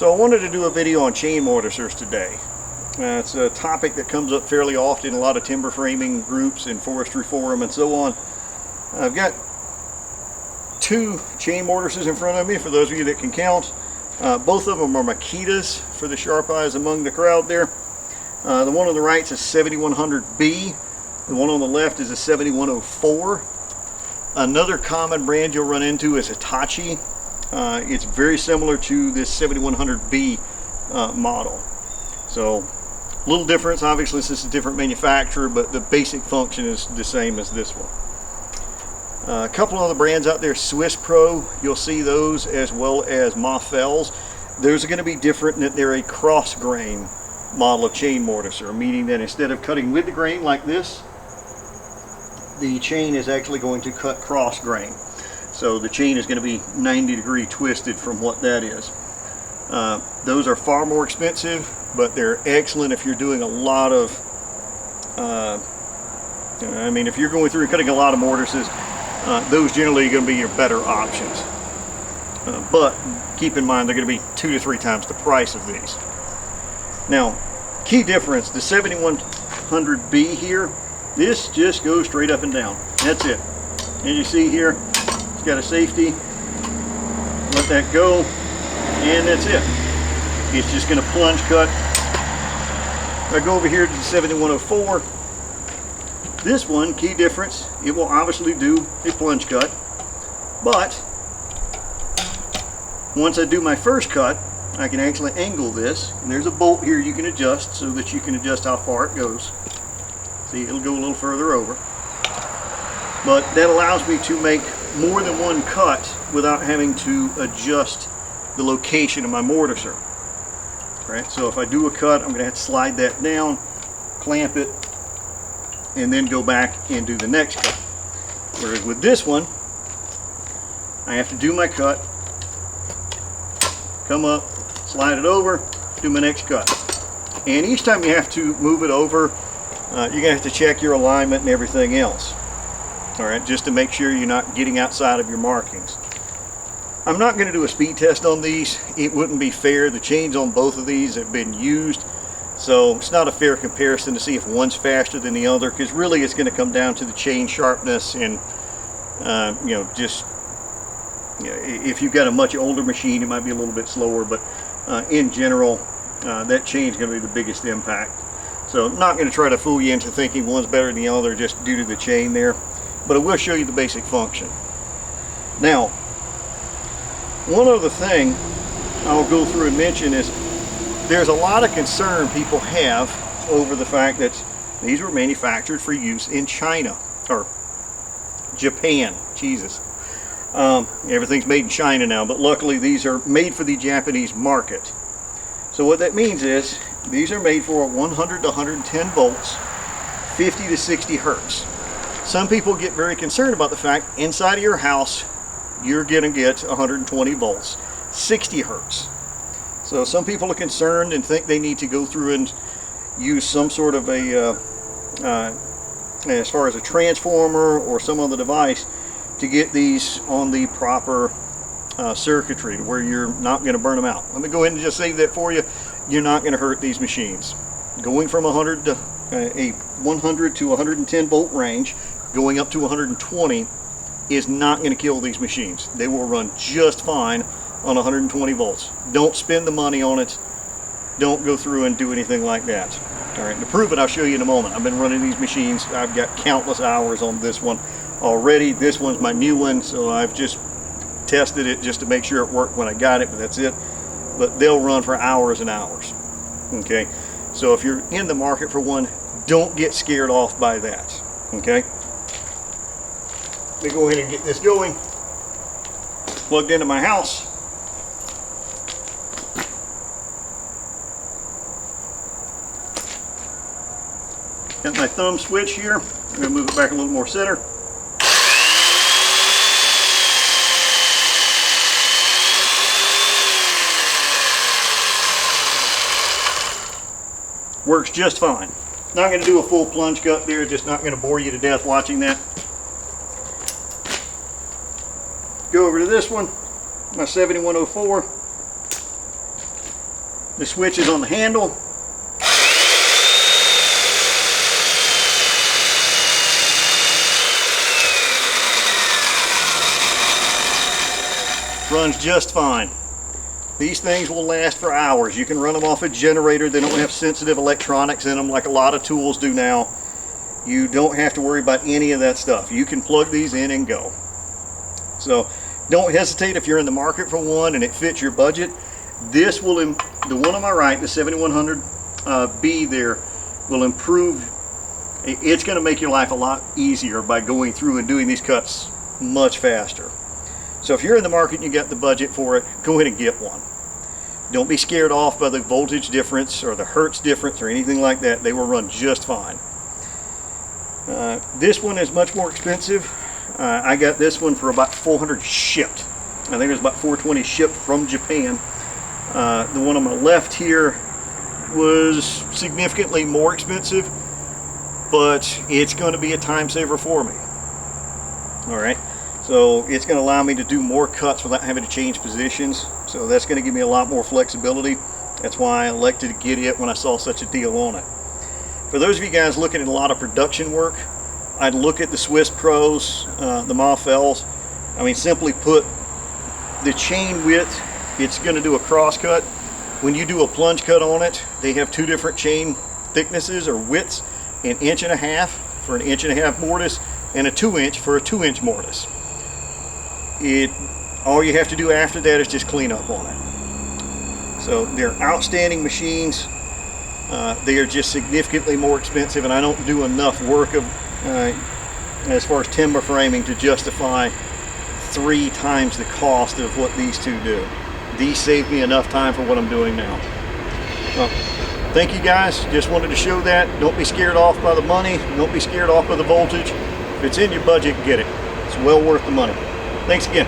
So I wanted to do a video on chain mortisers today. It's a topic that comes up fairly often in a lot of timber framing groups and forestry forum and so on. I've got two chain mortisers in front of me for those of you that can count. Both of them are Makitas for the sharp eyes among the crowd there. The one on the right is a 7100B. The one on the left is a 7104. Another common brand you'll run into is Hitachi. It's very similar to this 7100B model. So a little difference, obviously, since it's a different manufacturer, but the basic function is the same as this one. A couple of other brands out there, Swiss Pro, you'll see those, as well as Mafels. Those are going to be different in that they're a cross grain model of chain mortiser, meaning that instead of cutting with the grain like this, the chain is actually going to cut cross grain. So the chain is going to be 90-degree twisted from what that is. Those are far more expensive, but they're excellent if you're doing a lot of, if you're going through and cutting a lot of mortises, those generally are going to be your better options. But keep in mind they're going to be 2 to 3 times the price of these. Now, key difference, the 7100B here, this just goes straight up and down. That's it. As you see here, it's got a safety. Let that go, and that's it. It's just going to plunge cut. If I go over here to the 7104, this one, key difference, it will obviously do a plunge cut, but once I do my first cut, I can actually angle this, and there's a bolt here you can adjust so that you can adjust how far it goes. See, it'll go a little further over. But that allows me to make more than one cut without having to adjust the location of my mortiser. Right? So if I do a cut, I'm going to have to slide that down, clamp it, and then go back and do the next cut. Whereas with this one, I have to do my cut, come up, slide it over, do my next cut. And each time you have to move it over, you're going to have to check your alignment and everything else. All right, just to make sure you're not getting outside of your markings. I'm not going to do a speed test on these. It wouldn't be fair. The chains on both of these have been used, so it's not a fair comparison to see if one's faster than the other, because really it's going to come down to the chain sharpness and if you've got a much older machine, it might be a little bit slower, but in general, that chain is going to be the biggest impact. So I'm not going to try to fool you into thinking one's better than the other just due to the chain there, but I will show you the basic function. Now, one other thing I'll go through and mention is there's a lot of concern people have over the fact that these were manufactured for use in China, or Japan, Jesus. Everything's made in China now, but luckily these are made for the Japanese market. So what that means is these are made for 100 to 110 volts, 50 to 60 hertz. Some people get very concerned about the fact inside of your house you're going to get 120 volts, 60 hertz. So some people are concerned and think they need to go through and use some sort of a, as far as a transformer or some other device to get these on the proper circuitry to where you're not going to burn them out. Let me go ahead and just save that for you. You're not going to hurt these machines. Going from 100 to a 100 to 110 volt range, going up to 120 is not going to kill these machines. They will run just fine on 120 volts. Don't spend the money on it. Don't go through and do anything like that. All right, to prove it, I'll show you in a moment. I've been running these machines. I've got countless hours on this one already. This one's my new one, so I've just tested it just to make sure it worked when I got it, but that's it. But they'll run for hours and hours. Okay, so if you're in the market for one, don't get scared off by that. Okay, let me go ahead and get this going. Plugged into my house. Got my thumb switch here. I'm going to move it back a little more center. Works just fine. Not going to do a full plunge cut there, just not going to bore you to death watching that. Go over to this one, my 7104. The switch is on the handle. Runs just fine. These things will last for hours. You can run them off a generator. They don't have sensitive electronics in them like a lot of tools do now. You don't have to worry about any of that stuff. You can plug these in and go. So don't hesitate if you're in the market for one and it fits your budget. This will, the one on my right, the 7100B there, will improve. It's going to make your life a lot easier by going through and doing these cuts much faster. So if you're in the market and you got the budget for it, go ahead and get one. Don't be scared off by the voltage difference or the hertz difference or anything like that. They will run just fine. This one is much more expensive. I got this one for about $400 shipped. I think it was about $420 shipped from Japan. The one on my left here was significantly more expensive, but it's going to be a time saver for me. All right. So it's going to allow me to do more cuts without having to change positions. So that's going to give me a lot more flexibility. That's why I elected to get it when I saw such a deal on it. For those of you guys looking at a lot of production work, I'd look at the Swiss Pros, the Mafels. I mean, simply put, the chain width, it's going to do a cross cut. When you do a plunge cut on it, they have two different chain thicknesses or widths, 1.5 inches for an 1.5 inch mortise and a 2 inch for a 2 inch mortise. All you have to do after that is just clean up on it. So they're outstanding machines. They are just significantly more expensive, and I don't do enough work as far as timber framing to justify 3 times the cost of what these two do. These save me enough time for what I'm doing now. Thank you guys. Just wanted to show that. Don't be scared off by the money. Don't be scared off by the voltage. If it's in your budget, get it. It's well worth the money. Thanks again.